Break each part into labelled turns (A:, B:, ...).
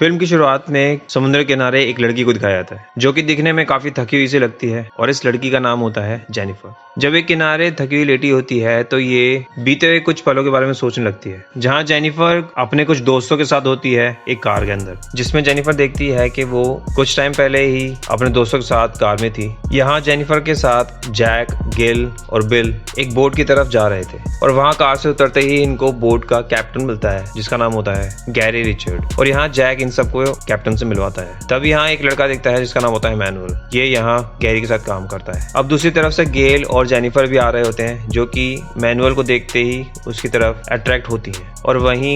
A: Film की शुरुआत में समुद्र किनारे एक लड़की को दिखाया जाता है जो कि दिखने में काफी थकी हुई सी लगती है और इस लड़की का नाम होता है जेनिफर। जब एक किनारे थकी हुई लेटी होती है तो ये बीते हुए कुछ पलों के बारे में सोचने लगती है, जहां जेनिफर अपने कुछ दोस्तों के साथ होती है एक कार के अंदर, जिसमें जेनिफर देखती है कि वो कुछ टाइम पहले ही अपने दोस्तों के साथ कार में थी। यहाँ जेनिफर के साथ जैक, गिल और बिल एक बोट की तरफ जा रहे थे और वहाँ कार से उतरते ही इनको बोट का कैप्टन मिलता है जिसका नाम होता है गैरी रिचर्ड, और यहाँ जैक इन सबको कैप्टन से मिलवाता है। तब यहाँ एक लड़का दिखता है जिसका नाम होता है मैनुअल, ये यहाँ गैरी के साथ काम करता है। अब दूसरी तरफ से गेल और जेनिफर भी आ रहे होते हैं जो कि मैनुअल को देखते ही उसकी तरफ अट्रैक्ट होती है और वहीं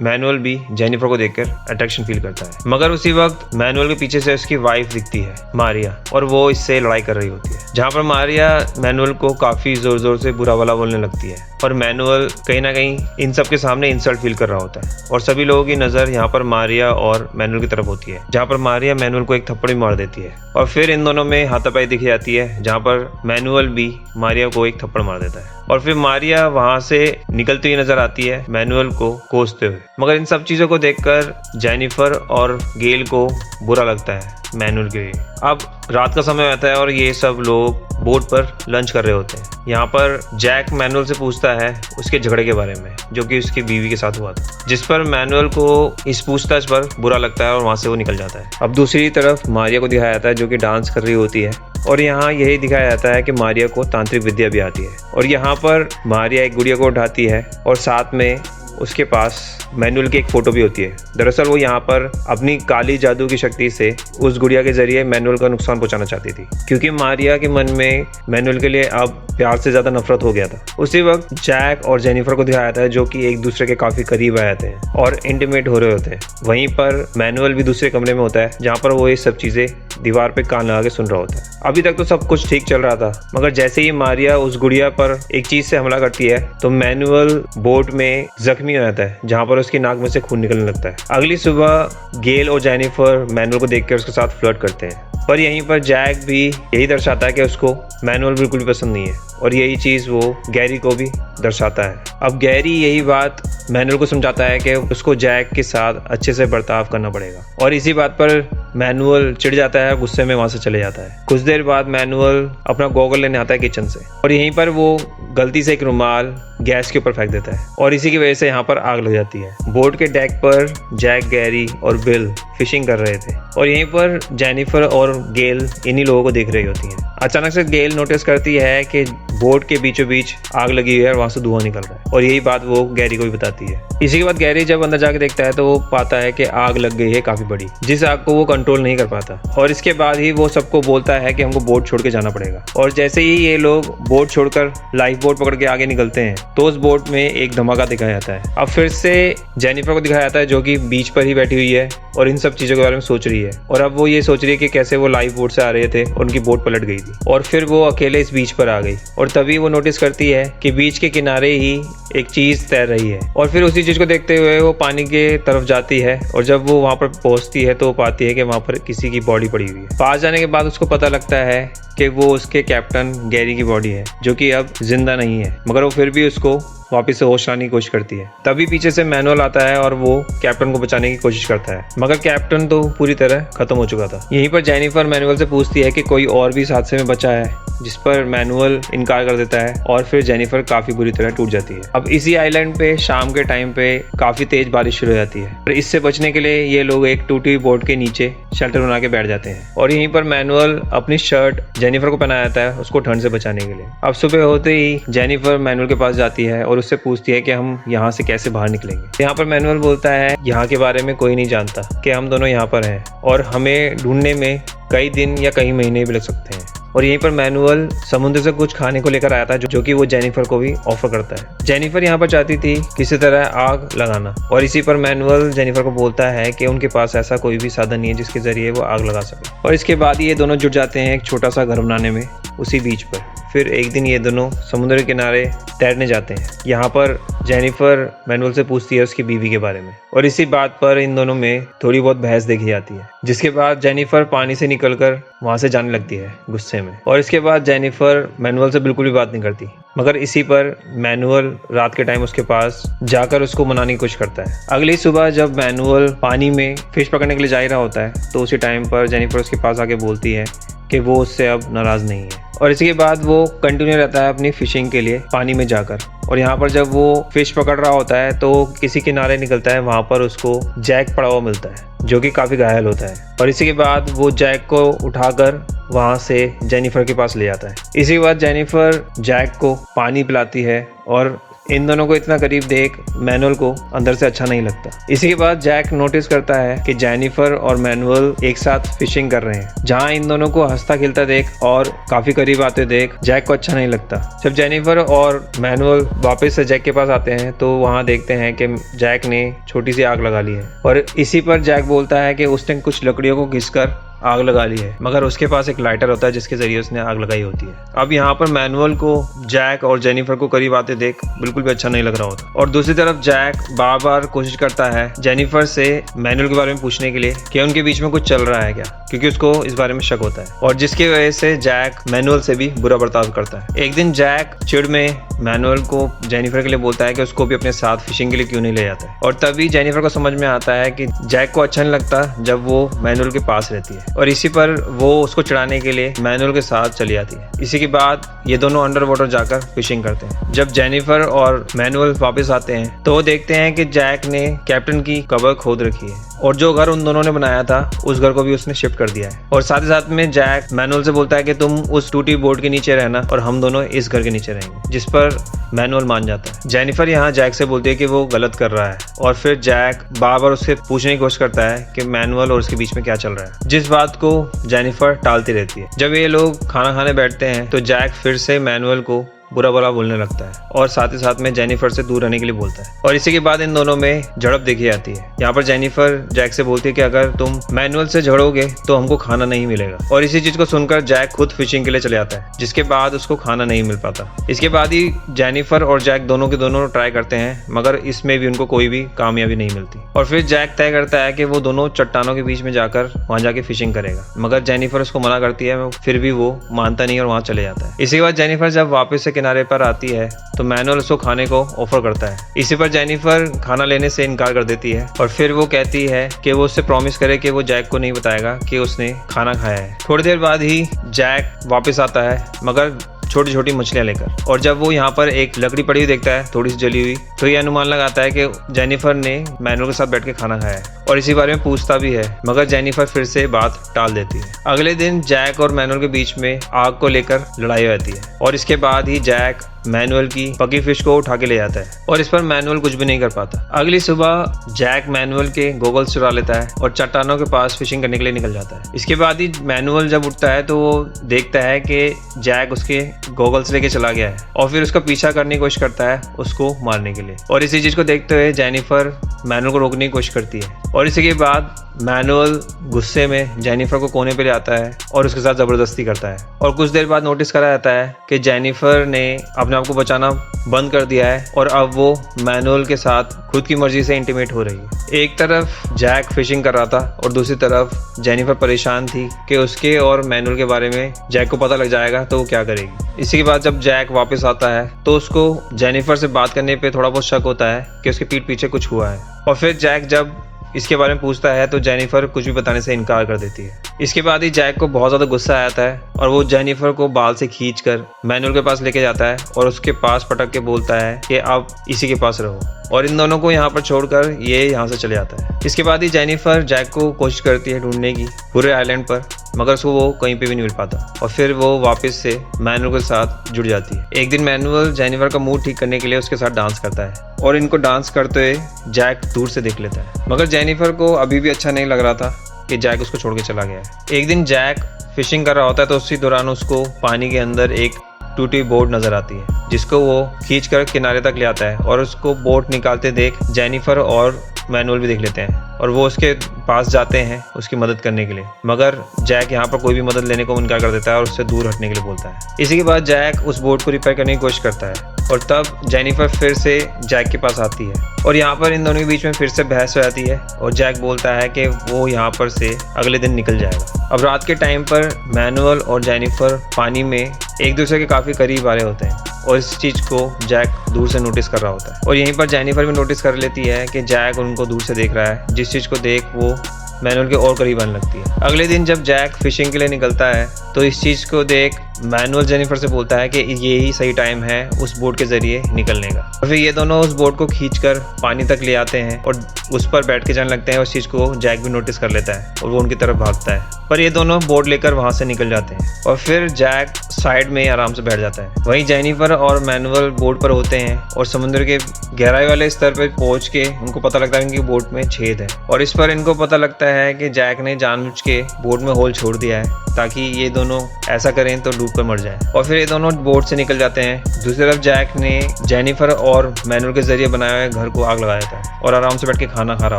A: मैनुअल भी जेनिफर को देखकर अट्रैक्शन फील करता है। मगर उसी वक्त मैनुअल के पीछे से उसकी वाइफ दिखती है मारिया, और वो इससे लड़ाई कर रही होती है, जहाँ पर मारिया मैनुअल को काफी जोर जोर से बुरा भला बोलने लगती है और मैनुअल कहीं ना कहीं इन सब के सामने इंसल्ट फील कर रहा होता है और सभी लोगों की नजर यहाँ पर मारिया और मैनुअल की तरफ होती है, जहाँ पर मारिया मैनुअल को एक थप्पड़ भी मार देती है और फिर इन दोनों में हाथापाई दिखी जाती है, जहाँ पर मैनुअल भी मारिया को एक थप्पड़ मार देता है और फिर मारिया वहां से निकलती हुई नजर आती है मैनुअल को कोसते हुए। मगर इन सब चीजों को देखकर जेनिफर और गेल को बुरा लगता है मैनुअल के लिए। अब रात का समय आता है और ये सब लोग बोट पर लंच कर रहे होते हैं। यहाँ पर जैक मैनुअल से पूछता है उसके झगड़े के बारे में जो कि उसकी बीवी के साथ हुआ था, जिस पर मैनुअल को इस पूछताछ पर बुरा लगता है और वहां से वो निकल जाता है। अब दूसरी तरफ मारिया को दिखाया जाता है जो कि डांस कर रही होती है और यहाँ यही दिखाया जाता है कि मारिया को तांत्रिक विद्या भी आती है और यहाँ पर मारिया एक गुड़िया को उठाती है और साथ में उसके पास मैनुअल की एक फोटो भी होती है। दरअसल वो यहाँ पर अपनी काली जादू की शक्ति से उस गुड़िया के जरिए मैनुअल का नुकसान पहुंचाना चाहती थी, क्योंकि मारिया के मन में मैनुअल के लिए अब प्यार से ज्यादा नफरत हो गया था। उसी वक्त जैक और जेनिफर को दिखाया जाता है जो कि एक दूसरे के काफी करीब आए थे और इंटीमेट हो रहे होते हैं। वहीं पर मैनुअल भी दूसरे कमरे में होता है जहाँ पर वो ये सब चीजें दीवार पे कान लगा के सुन रहा होता है। अभी तक तो सब कुछ ठीक चल रहा था, मगर जैसे ही मारिया उस गुड़िया पर एक चीज से हमला करती है तो मैनुअल बोट में जख्मी हो जाता है, जहाँ पर उसकी नाक में से खून निकलने लगता है। अगली सुबह गेल और जेनिफर मैनुअल को देखकर उसके साथ फ्लर्ट करते हैं, पर यहीं पर जैक भी यही दर्शाता है कि उसको मैनुअल बिल्कुल भी पसंद नहीं है और यही चीज वो गैरी को भी दर्शाता है। अब गैरी यही बात मैनुअल को समझाता है कि उसको जैक के साथ अच्छे से बर्ताव करना पड़ेगा और इसी बात पर मैनुअल चिढ़ जाता है, गुस्से में वहां से चले जाता है। कुछ देर बाद मैनुअल अपना गॉगल लेने आता है किचन से और यहीं पर वो गलती से एक रुमाल गैस के ऊपर फेंक देता है और इसी की वजह से यहाँ पर आग लग जाती है। बोट के डेक पर जैक, गैरी और बिल फिशिंग कर रहे थे और यहीं पर जेनिफर और गेल इन्हीं लोगों को देख रही होती हैं। अचानक से गेल नोटिस करती है कि बोट के बीचों बीच आग लगी हुई है और वहां से धुआं निकल रहा है और यही बात वो गैरी को भी बताती है। इसी के बाद गैरी जब अंदर जाके देखता है तो वो पाता है कि आग लग गई है काफी बड़ी, जिस आग को वो कंट्रोल नहीं कर पाता और इसके बाद ही वो सबको बोलता है कि हमको बोट छोड़ के जाना पड़ेगा। और जैसे ही ये लोग बोट छोड़कर लाइफ बोट पकड़ के आगे निकलते हैं तो उस बोट में एक धमाका दिखाया जाता है। अब फिर से जेनिफर को दिखाया जाता है जो कि बीच पर ही बैठी हुई है और इन सब चीजों के बारे में सोच रही है और अब वो ये सोच रही है कि कैसे वो लाइफ बोट से आ रहे थे और उनकी बोट पलट गई थी और फिर वो अकेले इस बीच पर आ गई और तभी वो नोटिस करती है कि बीच के किनारे ही एक चीज तैर रही है और फिर उसी चीज को देखते हुए वो पानी के तरफ जाती है और जब वो वहां पर पहुंचती है तो वो पाती है कि वहां पर किसी की बॉडी पड़ी हुई है। पास जाने के बाद उसको पता लगता है कि वो उसके कैप्टन गैरी की बॉडी है जो कि अब जिंदा नहीं है, मगर वो फिर भी उसको वापस से होश लाने की कोशिश करती है। तभी पीछे से मैनुअल आता है और वो कैप्टन को बचाने की कोशिश करता है, मगर कैप्टन तो पूरी तरह खत्म हो चुका था। यहीं पर जेनिफर मैनुअल से पूछती है कि कोई और भी इस हादसे में बचा है, जिस पर मैनुअल इनकार कर देता है और फिर जेनिफर काफी बुरी तरह टूट जाती है। अब इसी आइलैंड पे शाम के टाइम पे काफी तेज बारिश शुरू हो जाती है और इससे बचने के लिए ये लोग एक टूटी हुई बोट के नीचे शेल्टर बना के बैठ जाते हैं और यहीं पर मैनुअल अपनी शर्ट जेनिफर को पहनाया जाता है उसको ठंड से बचाने के लिए। अब सुबह होते ही जेनिफर मैनुअल के पास जाती है और उससे पूछती है कि हम यहाँ से कैसे बाहर निकलेंगे। यहाँ पर मैनुअल बोलता है यहाँ के बारे में कोई नहीं जानता कि हम दोनों यहाँ पर हैं और हमें ढूंढने में कई दिन या कई महीने भी लग सकते हैं। और यहीं पर मैनुअल समुद्र से कुछ खाने को लेकर आया था जो कि वो जेनिफर को भी ऑफर करता है। जेनिफर यहाँ पर चाहती थी किसी तरह आग लगाना और इसी पर मैनुअल जेनिफर को बोलता है कि उनके पास ऐसा कोई भी साधन नहीं है जिसके जरिए वो आग लगा सके और इसके बाद ये दोनों जुट जाते हैं एक छोटा सा घर बनाने में उसी बीच पर। फिर एक दिन ये दोनों समुद्र के किनारे तैरने जाते हैं। यहाँ पर जेनिफर मैनुअल से पूछती है उसकी बीवी के बारे में और इसी बात पर इन दोनों में थोड़ी बहुत बहस देखी जाती है, जिसके बाद जेनिफर पानी से निकलकर वहां से जाने लगती है गुस्से में। और इसके बाद जेनिफर मैनुअल से बिल्कुल भी बात नहीं करती, मगर इसी पर मैनुअल रात के टाइम उसके पास जाकर उसको मनाने की कोशिश करता है। अगली सुबह जब मैनुअल पानी में फिश पकड़ने के लिए जा ही रहा होता है तो उसी टाइम पर जेनिफर उसके पास आके बोलती है कि वो उससे अब नाराज नहीं है। और इसके बाद वो कंटिन्यू रहता है अपनी फिशिंग के लिए पानी में जाकर। और यहाँ पर जब वो फिश पकड़ रहा होता है तो किसी किनारे निकलता है, वहाँ पर उसको जैक पड़ा हुआ मिलता है जो कि काफ़ी घायल होता है। और इसी के बाद वो जैक को उठाकर वहाँ से जेनिफर के पास ले जाता है। इसी के बाद जेनिफर जैक को पानी पिलाती है और इन दोनों को इतना करीब देख मैनुअल को अंदर से अच्छा नहीं लगता। इसी के बाद जैक नोटिस करता है कि जेनिफर और मैनुअल एक साथ फिशिंग कर रहे हैं। जहां इन दोनों को हंसता खेलता देख और काफी करीब आते देख जैक को अच्छा नहीं लगता। जब जेनिफर और मैनुअल वापस से जैक के पास आते हैं तो वहां देखते हैं कि जैक ने छोटी सी आग लगा ली है और इसी पर जैक बोलता है कि उसने कुछ लकड़ियों को घिसकर आग लगा ली है, मगर उसके पास एक लाइटर होता है जिसके जरिए उसने आग लगाई होती है। अब यहाँ पर मैनुअल को जैक और जेनिफर को करीब आते देख बिल्कुल भी अच्छा नहीं लग रहा होता। और दूसरी तरफ जैक बार बार कोशिश करता है जेनिफर से मैनुअल के बारे में पूछने के लिए कि उनके बीच में कुछ चल रहा है क्या, क्योंकि उसको इस बारे में शक होता है और जिसकी वजह से जैक मैनुअल से भी बुरा बर्ताव करता है। एक दिन जैक चिढ़ में मैनुअल को जेनिफर के लिए बोलता है कि उसको भी अपने साथ फिशिंग के लिए क्यों नहीं ले जाता है। और तभी जेनिफर को समझ में आता है कि जैक को अच्छा नहीं लगता जब वो मैनुअल के पास रहती है और इसी पर वो उसको चिढ़ाने के लिए मैनुअल के साथ चली जाती है। इसी के बाद ये दोनों अंडर वाटर जाकर फिशिंग करते हैं। जब जेनिफर और मैनुअल वापस आते हैं तो वो देखते हैं कि जैक ने कैप्टन की कब्र खोद रखी है और जो घर उन दोनों ने बनाया था उस घर को भी उसने शिफ्ट कर दिया है। और साथ ही साथ में जैक मैनुअल से बोलता है कि तुम उस टूटी बोर्ड के नीचे रहना और हम दोनों इस घर के नीचे रहेंगे, जिस पर मैनुअल मान जाता है। जेनिफर यहाँ जैक से बोलती है कि वो गलत कर रहा है और फिर जैक बार बार उससे पूछने की कोशिश करता है कि मैनुअल और उसके बीच में क्या चल रहा है, जिस बात को जेनिफर टालती रहती है। जब ये लोग खाना खाने बैठते हैं तो जैक फिर से मैनुअल को बुरा भला बोलने लगता है और साथ ही साथ में जेनिफर से दूर रहने के लिए बोलता है। और इसी के बाद इन दोनों में झड़प देखी जाती है। यहाँ पर जेनिफर जैक से बोलती है कि अगर तुम मैनुअल से झड़ोगे तो हमको खाना नहीं मिलेगा। और इसी चीज को सुनकर जैक खुद फिशिंग के लिए चले जाता है, जिसके बाद उसको खाना नहीं मिल पाता। इसके बाद ही जेनिफर और जैक दोनों के दोनों ट्राई करते हैं, मगर इसमें भी उनको कोई भी कामयाबी नहीं मिलती। और फिर जैक तय करता है कि वो दोनों चट्टानों के बीच में जाकर वहां जाके फिशिंग करेगा, मगर जेनिफर उसको मना करती है, फिर भी वो मानता नहीं और वहां चले जाता है। इसी के बाद जेनिफर जब वापस से किनारे पर आती है तो मैनुअल उसको खाने को ऑफर करता है। इसी पर जेनिफर खाना लेने से इनकार कर देती है और फिर वो कहती है कि वो उससे प्रॉमिस करे कि वो जैक को नहीं बताएगा कि उसने खाना खाया है। थोड़ी देर बाद ही जैक वापस आता है, मगर छोटी छोटी मछलियां लेकर। और जब वो यहाँ पर एक लकड़ी पड़ी हुई देखता है थोड़ी सी जली हुई, तो ये अनुमान लगाता है कि जेनिफर ने मैनुअल के साथ बैठ के खाना खाया है और इसी बारे में पूछता भी है, मगर जेनिफर फिर से बात टाल देती है। अगले दिन जैक और मैनुअल के बीच में आग को लेकर लड़ाई होती है और इसके बाद ही जैक मैनुअल की पकी फिश को उठा के ले जाता है और इस पर मैनुअल कुछ भी नहीं कर पाता। अगली सुबह जैक मैनुअल के गोगल्स चुरा लेता है और चट्टानों के पास फिशिंग करने के लिए निकल जाता है। इसके बाद ही मैनुअल जब उठता है तो वो देखता है कि जैक उसके गोगल्स लेके चला गया है और फिर उसका पीछा करने की कोशिश करता है उसको मारने के लिए। और इसी चीज को देखते हुए जेनिफर मैनुअल को रोकने की कोशिश करती है और इसी के बाद मैनुअल गुस्से में जेनिफर को कोने पे ले आता है और उसके साथ जबरदस्ती करता है। और कुछ देर बाद नोटिस करा जाता है कि जेनिफर ने अपने आप को बचाना बंद कर दिया है और अब वो मैनुअल के साथ खुद की मर्जी से इंटीमेट हो रही है। एक तरफ जैक फिशिंग कर रहा था और दूसरी तरफ जेनिफर परेशान थी कि उसके और मैनुअल के बारे में जैक को पता लग जाएगा तो वो क्या करेगी। इसी के बाद जब जैक वापस आता है तो उसको जेनिफर से बात करने पे थोड़ा बहुत शक होता है कि उसके पीठ पीछे कुछ हुआ है। और फिर जैक जब इसके बारे में पूछता है तो जेनिफर कुछ भी बताने से इनकार कर देती है। इसके बाद ही जैक को बहुत ज़्यादा गुस्सा आता है और वो जेनिफर को बाल से खींचकर मैनुअल के पास लेके जाता है और उसके पास पटक के बोलता है कि आप इसी के पास रहो, और इन दोनों को यहाँ पर छोड़कर ये यहाँ से चले जाता है। इसके बाद ही जेनिफर जैक को कोशिश करती है ढूंढने की पूरे आइलैंड पर, मगर उसको वो कहीं पे भी नहीं मिल पाता और फिर वो वापस से मैनुअल के साथ जुड़ जाती है। एक दिन मैनुअल जेनिफर का मूड ठीक करने के लिए उसके साथ डांस करता है और इनको डांस करते हुए जैक दूर से देख लेता है, मगर जेनिफर को अभी भी अच्छा नहीं लग रहा था कि जैक उसको छोड़ के चला गया है। एक दिन जैक फिशिंग कर रहा होता है तो उसी दौरान उसको पानी के अंदर एक टूटी बोट नजर आती है, जिसको वो खींचकर किनारे तक ले आता है और उसको बोट निकालते देख जेनिफर और मैनुअल भी देख लेते हैं और वो उसके पास जाते हैं उसकी मदद करने के लिए, मगर जैक यहाँ पर कोई भी मदद लेने को इनकार कर देता है और उससे दूर हटने के लिए बोलता है। इसी के बाद जैक उस बोट को रिपेयर करने की कोशिश करता है और तब जेनिफर फिर से जैक के पास आती है और यहाँ पर इन दोनों के बीच में फिर से बहस हो जाती है और जैक बोलता है कि वो यहाँ पर से अगले दिन निकल जाएगा। अब रात के टाइम पर मैनुअल और जेनिफर पानी में एक दूसरे के काफ़ी करीब आ रहे होते हैं और इस चीज़ को जैक दूर से नोटिस कर रहा होता है और यहीं पर जेनिफर भी नोटिस कर लेती है कि जैक उनको दूर से देख रहा है, जिस चीज़ को देख वो मैनुअल के और करीब आने लगती है। अगले दिन जब जैक फिशिंग के लिए निकलता है तो इस चीज़ को देख मैनुअल जेनिफर से बोलता है कि ये ही सही टाइम है उस बोट के जरिए निकलने का। और फिर ये दोनों उस बोट को खींचकर पानी तक ले आते हैं और उस पर बैठ के जाने लगते हैं। उस चीज़ को जैक भी नोटिस कर लेता है और वो उनकी तरफ भागता है, पर ये दोनों बोट लेकर वहाँ से निकल जाते हैं और फिर जैक साइड में आराम से बैठ जाता है। वहीं जेनिफर और मैनुअल बोट पर होते हैं और समुद्र के गहराई वाले स्तर पर पहुँच के उनको पता लगता है कि बोट में छेद है और इस पर इनको पता लगता है कि जैक ने जानबूझ के बोट में होल छोड़ दिया है ताकि ये दोनों ऐसा करें तो डूब कर मर जाएं। और फिर ये दोनों बोट से निकल जाते हैं। दूसरी तरफ जैक ने जेनिफर और मैनुअल के जरिए बनाए हुए घर को आग लगा देता है और आराम से बैठ के खाना खा रहा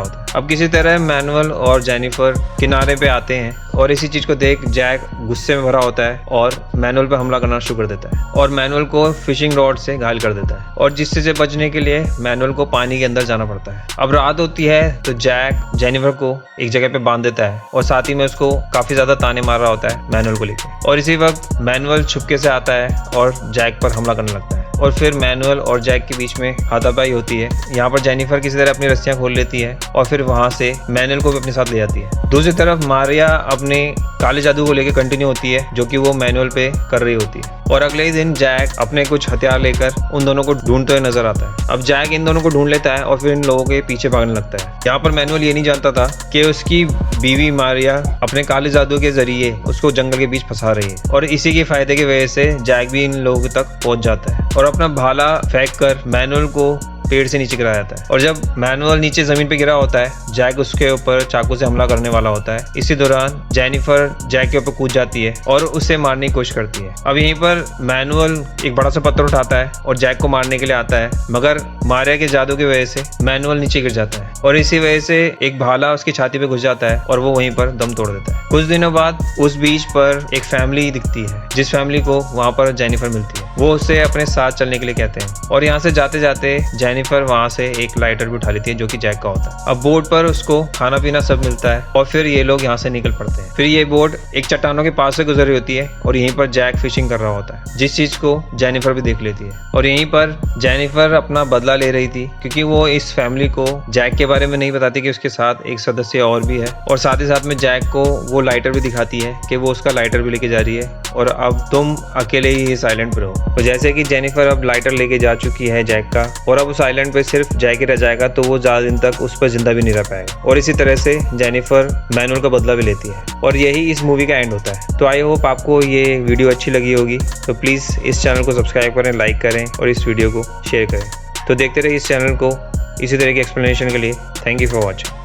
A: होता है। अब किसी तरह मैनुअल और जेनिफर किनारे पे आते हैं और इसी चीज को देख जैक गुस्से में भरा होता है और मैनुअल पे हमला करना शुरू कर देता है और मैनुअल को फिशिंग रॉड से घायल कर देता है और जिससे से बचने के लिए मैनुअल को पानी के अंदर जाना पड़ता है। अब रात होती है तो जैक जेनिफर को एक जगह पे बांध देता है और साथ ही में उसको काफी ज्यादा ताने मार रहा होता है मैनुअल को लेकर और इसी वक्त मैनुअल छुपके से आता है और जैक पर हमला करने लगता है और फिर मैनुअल और जैक के बीच में हाथापाई होती है। यहाँ पर जेनिफर किसी तरह अपनी रस्सियां खोल लेती है और फिर वहां से मैनुअल को भी अपने साथ ले जाती है। दूसरी तरफ मारिया अपने काले जादू को लेकर कंटिन्यू होती है जो कि वो मैनुअल पे कर रही होती है और अगले ही दिन जैक अपने कुछ हथियार लेकर उन दोनों को ढूंढते हुए नजर आता है। अब जैक इन दोनों को ढूंढ लेता है और फिर इन लोगों के पीछे भागने लगता है। यहाँ पर मैनुअल ये नहीं जानता था कि उसकी बीवी मारिया अपने काले जादू के जरिए उसको जंगल के बीच फंसा रही है और इसी के फायदे की वजह से जैक भी इन लोगों तक पहुंच जाता है और अपना भाला फेंक कर मैनुअल को पेड़ से नीचे गिरा जाता है और जब मैनुअल नीचे जमीन पे गिरा होता है जैक उसके ऊपर चाकू से हमला करने वाला होता है। इसी दौरान जेनिफर जैक के ऊपर कूद जाती है और उसे मारने की कोशिश करती है। अब यहीं पर मैनुअल एक बड़ा सा पत्थर उठाता है और जैक को मारने के लिए आता है, मगर मारिया के जादू की वजह से मैनुअल नीचे गिर जाता है और इसी वजह से एक भाला उसकी छाती पे घुस जाता है और वो वहीं पर दम तोड़ देता है। कुछ दिनों बाद उस बीच पर एक फैमिली दिखती है जिस फैमिली को वहाँ पर जेनिफर मिलती है। वो उससे अपने साथ चलने के लिए कहते हैं और यहाँ से जाते जाते जेनिफर वहाँ से एक लाइटर भी उठा लेती है जो कि जैक का होता है। अब बोट पर उसको खाना पीना सब मिलता है और फिर ये लोग यहाँ से निकल पड़ते हैं। फिर ये बोट एक चट्टानों के पास से गुजर रही होती है और यहीं पर जैक फिशिंग कर रहा होता है, जिस चीज को जेनिफर भी देख लेती है और यहीं पर जेनिफर अपना बदला ले रही थी क्योंकि वो इस फैमिली को जैक के बारे में नहीं बताती कि उसके साथ एक सदस्य और भी है और साथ ही साथ में जैक को वो लाइटर भी दिखाती है कि वो उसका लाइटर भी लेके जा रही है और अब तुम अकेले ही इस आइलैंड पर हो। तो जैसे कि जेनिफर अब लाइटर लेके जा चुकी है जैक का और अब उस आइलैंड पे सिर्फ जैक ही रह जाएगा तो वो ज्यादा दिन तक उस पर जिंदा भी नहीं रह पाएगा और इसी तरह से जेनिफर मैनुअल का बदला भी लेती है और यही इस मूवी का एंड होता है। तो आई होप आपको ये वीडियो अच्छी लगी होगी, तो प्लीज़ इस चैनल को सब्सक्राइब करें, लाइक करें और इस वीडियो को शेयर करें। तो देखते रहिए इस चैनल को इसी तरह की एक्सप्लेनेशन के लिए। Thank you for watching.